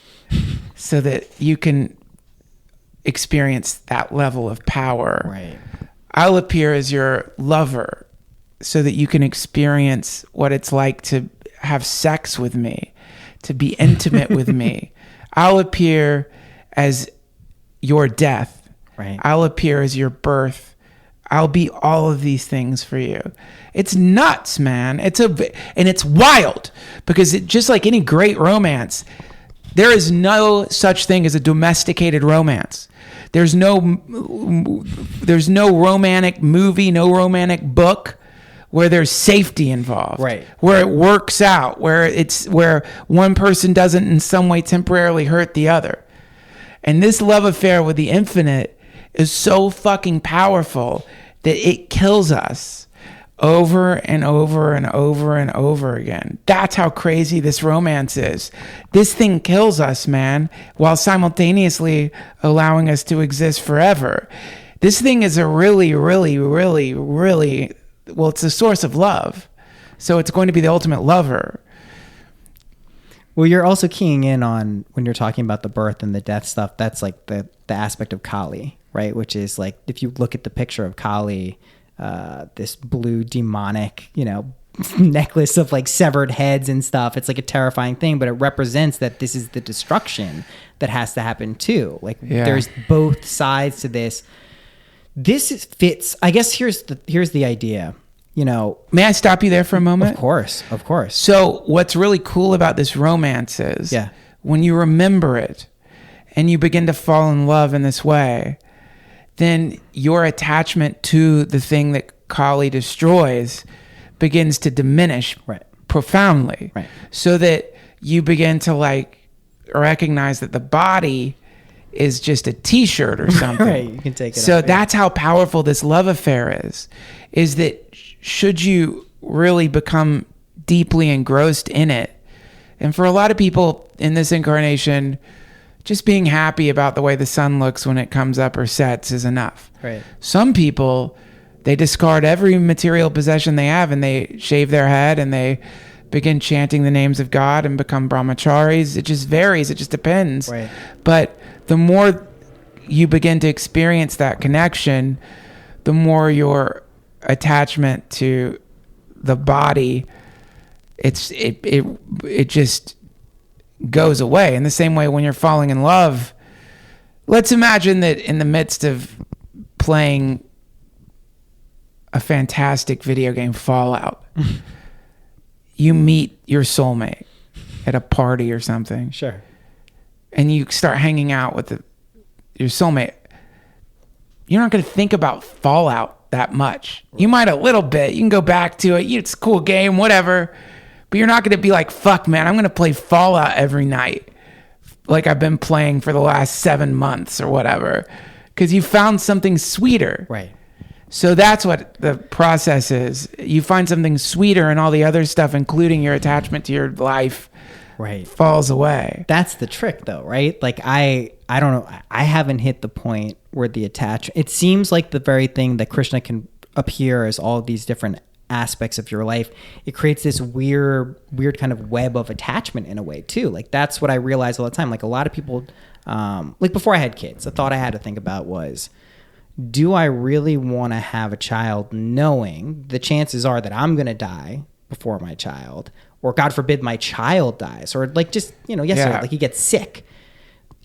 so that you can experience that level of power. I'll appear as your lover so that you can experience what it's like to have sex with me, to be intimate with me. I'll appear as your death. I'll appear as your birth. I'll be all of these things for you. It's nuts, man. And it's wild because just like any great romance, there is no such thing as a domesticated romance. There's no romantic movie, no romantic book where there's safety involved, where it works out, where one person doesn't in some way temporarily hurt the other. And this love affair with the infinite is so fucking powerful that it kills us over and over and over and over again. That's how crazy this romance is. This thing kills us, man, while simultaneously allowing us to exist forever. This thing is a really, really, really, really, well, it's a source of love. So it's going to be the ultimate lover. Well, you're also keying in on, when you're talking about the birth and the death stuff, that's like the aspect of Kali, right? Which is like, if you look at the picture of Kali, this blue demonic, necklace of like severed heads and stuff. It's like a terrifying thing, but it represents that this is the destruction that has to happen too. Like there's both sides to this. This fits, I guess here's the idea. May I stop you there for a moment? Of course. So what's really cool about this romance is when you remember it and you begin to fall in love in this way, then your attachment to the thing that Kali destroys begins to diminish profoundly. So that you begin to like recognize that the body is just a t-shirt or something. You can take it so off, that's how powerful this love affair is that should you really become deeply engrossed in it, and for a lot of people in this incarnation, just being happy about the way the sun looks when it comes up or sets is enough. Some people, they discard every material possession they have and they shave their head and they begin chanting the names of God and become brahmacharis. It just varies. It just depends. But the more you begin to experience that connection, the more your attachment to the body, it just goes away. In the same way, when you're falling in love, let's imagine that in the midst of playing a fantastic video game, Fallout, you meet your soulmate at a party or something. And you start hanging out with your soulmate. You're not going to think about Fallout that much. You might a little bit. You can go back to it. It's a cool game, whatever. But you're not going to be like, fuck, man, I'm going to play Fallout every night like I've been playing for the last 7 months or whatever, because you found something sweeter. Right. So that's what the process is. You find something sweeter, and all the other stuff, including your attachment to your life, right, falls away. That's the trick, though, right? Like I don't know. I haven't hit the point where the attachment. It seems like the very thing that Krishna can appear as all these different aspects of your life. It creates this weird kind of web of attachment in a way too. Like that's what I realize all the time. Like a lot of people, like before I had kids, the thought I had to think about was, do I really want to have a child knowing the chances are that I'm going to die before my child, or God forbid my child dies, or like just, yesterday, like he gets sick.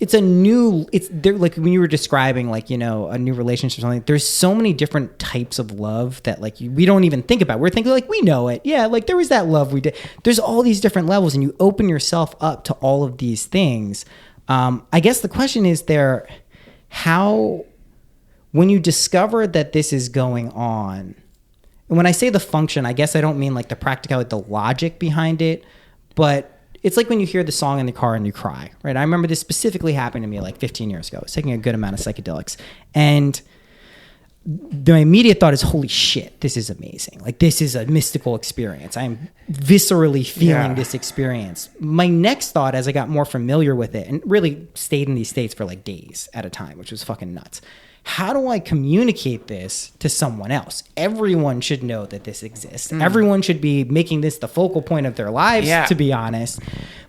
It's there, like when you were describing like, a new relationship or something, there's so many different types of love that like we don't even think about. We're thinking like, we know it. Yeah. Like there was that love we did. There's all these different levels, and you open yourself up to all of these things. I guess the question is when you discover that this is going on, and when I say the function, I guess I don't mean like the practicality, the logic behind it, but it's like when you hear the song in the car and you cry, right? I remember this specifically happened to me like 15 years ago. I was taking a good amount of psychedelics, and the immediate thought is, holy shit, this is amazing. Like this is a mystical experience. I'm viscerally feeling this experience. My next thought, as I got more familiar with it and really stayed in these states for like days at a time, which was fucking nuts. How do I communicate this to someone else? Everyone should know that this exists. Everyone should be making this the focal point of their lives, to be honest,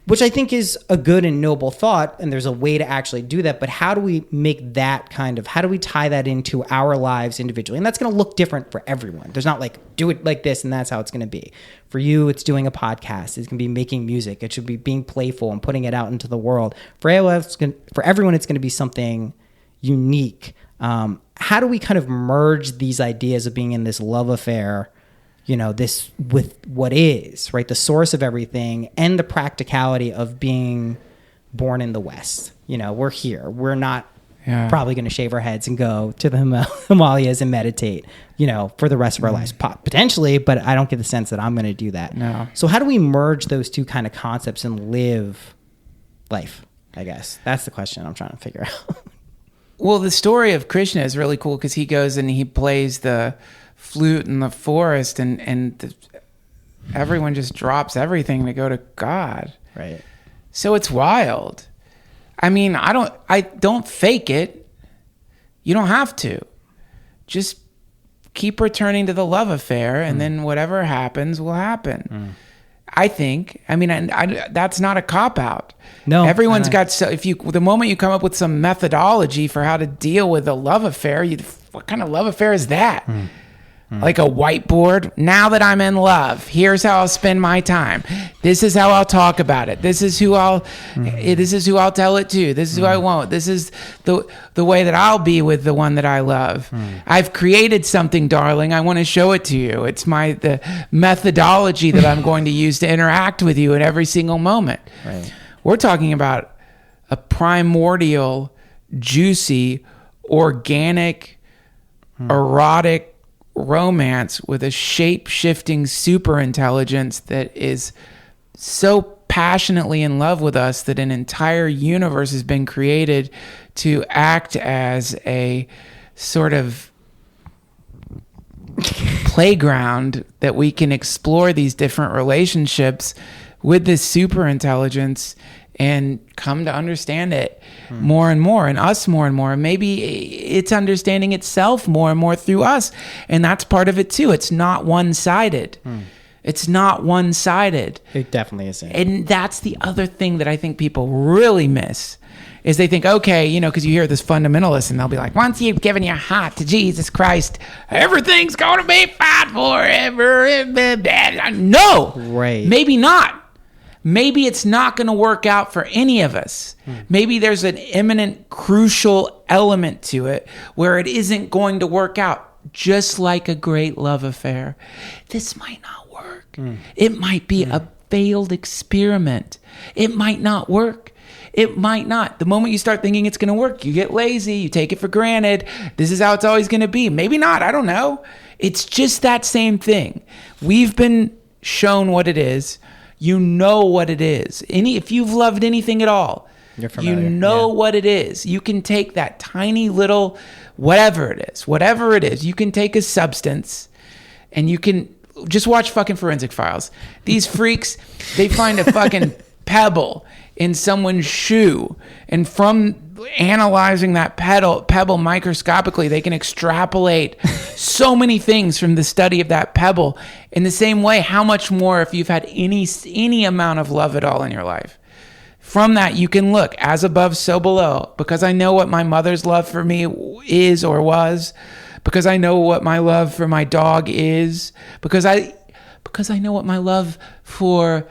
which I think is a good and noble thought. And there's a way to actually do that. But how do we make that how do we tie that into our lives individually? And that's going to look different for everyone. There's not like, do it like this and that's how it's going to be. For you, it's doing a podcast. It's going to be making music. It should be being playful and putting it out into the world. For everyone, it's going to be something unique. How do we kind of merge these ideas of being in this love affair, this with what is, right? The source of everything and the practicality of being born in the West. We're here. We're not probably going to shave our heads and go to the Himalayas and meditate, for the rest of our lives. Potentially, but I don't get the sense that I'm going to do that. No. So how do we merge those two kind of concepts and live life, I guess? That's the question I'm trying to figure out. Well, the story of Krishna is really cool because he goes and he plays the flute in the forest, and everyone just drops everything to go to God. Right. So it's wild. I mean, I don't fake it. You don't have to. Just keep returning to the love affair, and then whatever happens will happen. I think. I mean, that's not a cop-out. No. Everyone's got... So the moment you come up with some methodology for how to deal with a love affair, what kind of love affair is that? Like a whiteboard? Now that I'm in love, here's how I'll spend my time. This is how I'll talk about it. This is who I'll tell it to. This is who I won't. This is the way that I'll be with the one that I love. I've created something, darling. I want to show it to you. It's the methodology that I'm going to use to interact with you at every single moment. Right. We're talking about a primordial, juicy, organic, erotic romance with a shape-shifting super intelligence that is so passionately in love with us that an entire universe has been created to act as a sort of playground that we can explore these different relationships with this super intelligence and come to understand it more and more, and us more and more. And maybe it's understanding itself more and more through us. And that's part of it too. It's not one-sided. It's not one-sided. It definitely isn't. And that's the other thing that I think people really miss is they think, okay, because you hear this fundamentalist and they'll be like, once you've given your heart to Jesus Christ, everything's going to be fine forever. No. Right. Maybe not. Maybe it's not going to work out for any of us. Maybe there's an imminent, crucial element to it where it isn't going to work out, just like a great love affair. This might not work. It might be a failed experiment. It might not work. It might not. The moment you start thinking it's going to work, you get lazy, you take it for granted. This is how it's always going to be. Maybe not. I don't know. It's just that same thing. We've been shown what it is. You know what it is. If you've loved anything at all, you're familiar. You know what it is. You can take that tiny little, whatever it is, you can take a substance and you can just watch fucking Forensic Files. These freaks, they find a fucking pebble in someone's shoe, and from analyzing that pebble microscopically, they can extrapolate so many things from the study of that pebble. In the same way, how much more if you've had any amount of love at all in your life? From that, you can look as above, so below. Because I know what my mother's love for me is or was. Because I know what my love for my dog is. Because I know what my love for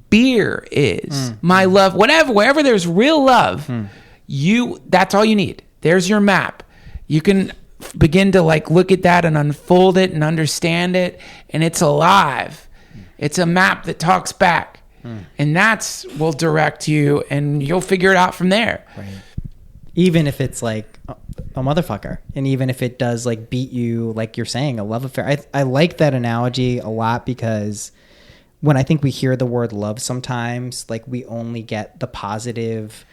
beer is. My love, wherever there's real love, that's all you need. There's your map. You can begin to look at that and unfold it and understand it, and it's alive. It's a map that talks back. And that's will direct you, and you'll figure it out from there. Right. Even if it's like a motherfucker, and even if it does beat you, like you're saying, a love affair. I like that analogy a lot, because when I think we hear the word love sometimes, we only get the positive,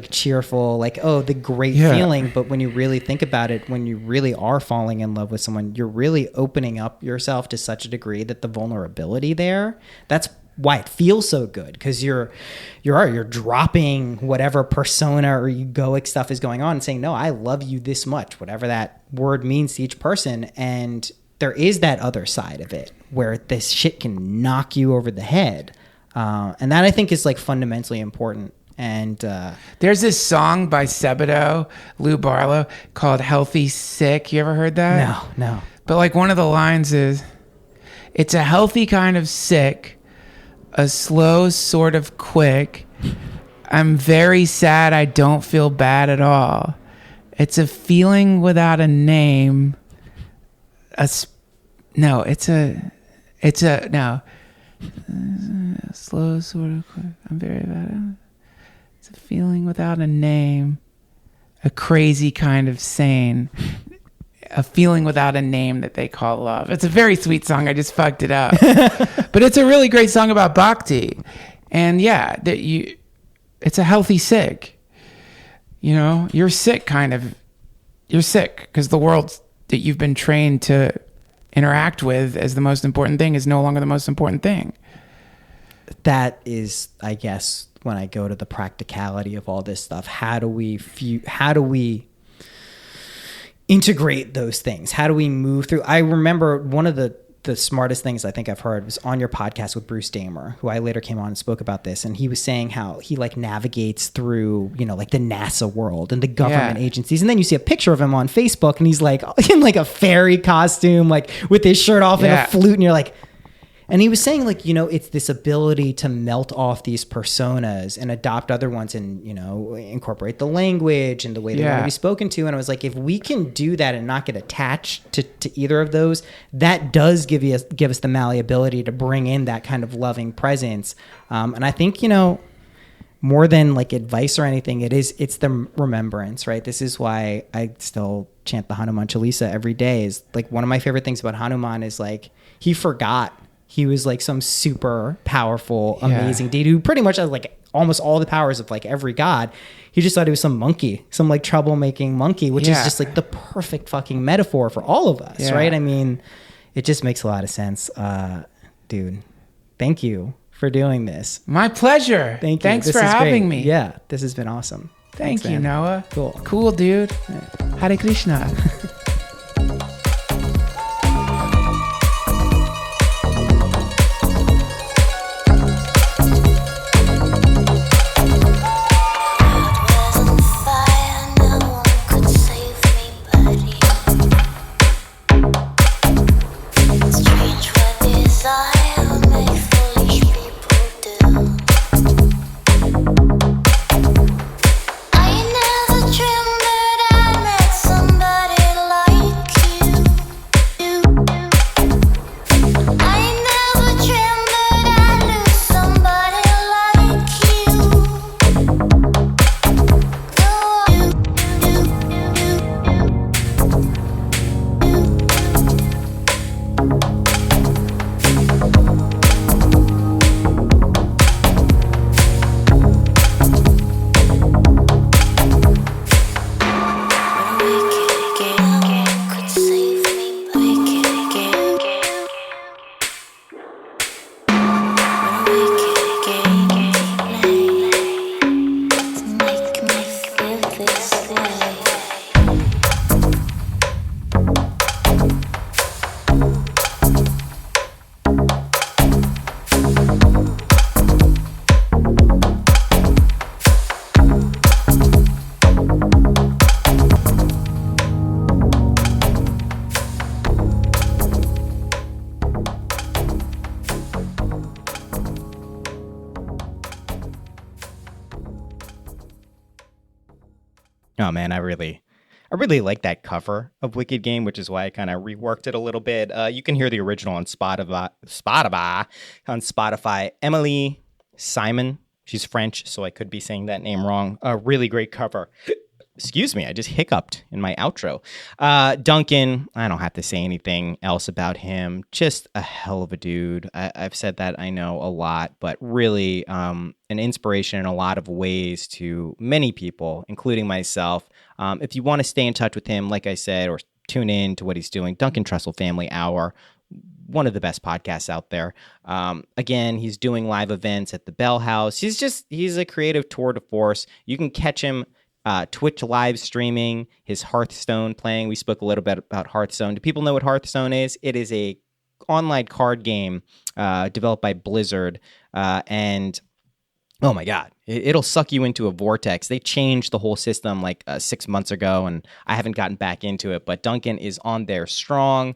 cheerful, the great feeling. But when you really think about it, when you really are falling in love with someone, you're really opening up yourself to such a degree that the vulnerability there, that's why it feels so good, because you're dropping whatever persona or egoic stuff is going on and saying, no, I love you this much, whatever that word means to each person. And there is that other side of it where this shit can knock you over the head. And that I think is fundamentally important. And there's this song by Sebado, Lou Barlow, called Healthy Sick. You ever heard that? No. But one of the lines is, it's a healthy kind of sick, a slow sort of quick. I'm very sad. I don't feel bad at all. It's a feeling without a name. Slow sort of quick. I'm very bad. It's a feeling without a name. A crazy kind of sane. A feeling without a name that they call love. It's a very sweet song. I just fucked it up. But it's a really great song about bhakti. And yeah, it's a healthy sick. You're sick you're sick because the world that you've been trained to interact with as the most important thing is no longer the most important thing. That is, I guess, when I go to the practicality of all this stuff, how do we integrate those things? How do we move through? I remember one of the smartest things I think I've heard was on your podcast with Bruce Damer, who I later came on and spoke about this. And he was saying how he navigates through, the NASA world and the government agencies. And then you see a picture of him on Facebook and he's in a fairy costume, with his shirt off and a flute. And you're and he was saying it's this ability to melt off these personas and adopt other ones and, incorporate the language and the way they want to be spoken to. And I was if we can do that and not get attached to either of those, that does give us the malleability to bring in that kind of loving presence. And I think, more than advice or anything, it's the remembrance, right? This is why I still chant the Hanuman Chalisa every day. Is one of my favorite things about Hanuman is he forgot he was some super powerful, amazing deity who pretty much has almost all the powers of every god. He just thought he was some monkey, some troublemaking monkey, which is just the perfect fucking metaphor for all of us, right? I mean, it just makes a lot of sense. Dude, thank you for doing this. My pleasure. Thank you. Thanks for having me. Yeah, this has been awesome. Thanks, you, Noah. Cool, dude. Hare Krishna. I never dreamed that I met somebody Oh man, I really like that cover of Wicked Game, which is why I kind of reworked it a little bit. You can hear the original on Spotify. Emily Simon, she's French, so I could be saying that name wrong. A really great cover. Excuse me, I just hiccuped in my outro. Duncan, I don't have to say anything else about him. Just a hell of a dude. I've said that, I know, a lot, but really an inspiration in a lot of ways to many people, including myself. If you want to stay in touch with him, like I said, or tune in to what he's doing, Duncan Trussell Family Hour, one of the best podcasts out there. Again, he's doing live events at the Bell House. He's a creative tour de force. You can catch him Twitch live streaming, his Hearthstone playing. We spoke a little bit about Hearthstone. Do people know what Hearthstone is? It is a online card game developed by Blizzard, and oh my God, it'll suck you into a vortex. They changed the whole system like 6 months ago, and I haven't gotten back into it, but Duncan is on there strong.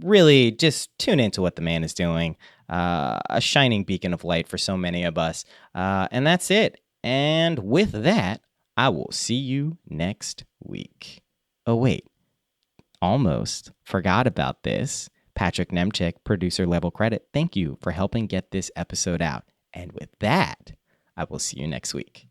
Really, just tune into what the man is doing. A shining beacon of light for so many of us. And that's it. And with that, I will see you next week. Oh, wait. Almost forgot about this. Patrick Nemchek, producer level credit. Thank you for helping get this episode out. And with that, I will see you next week.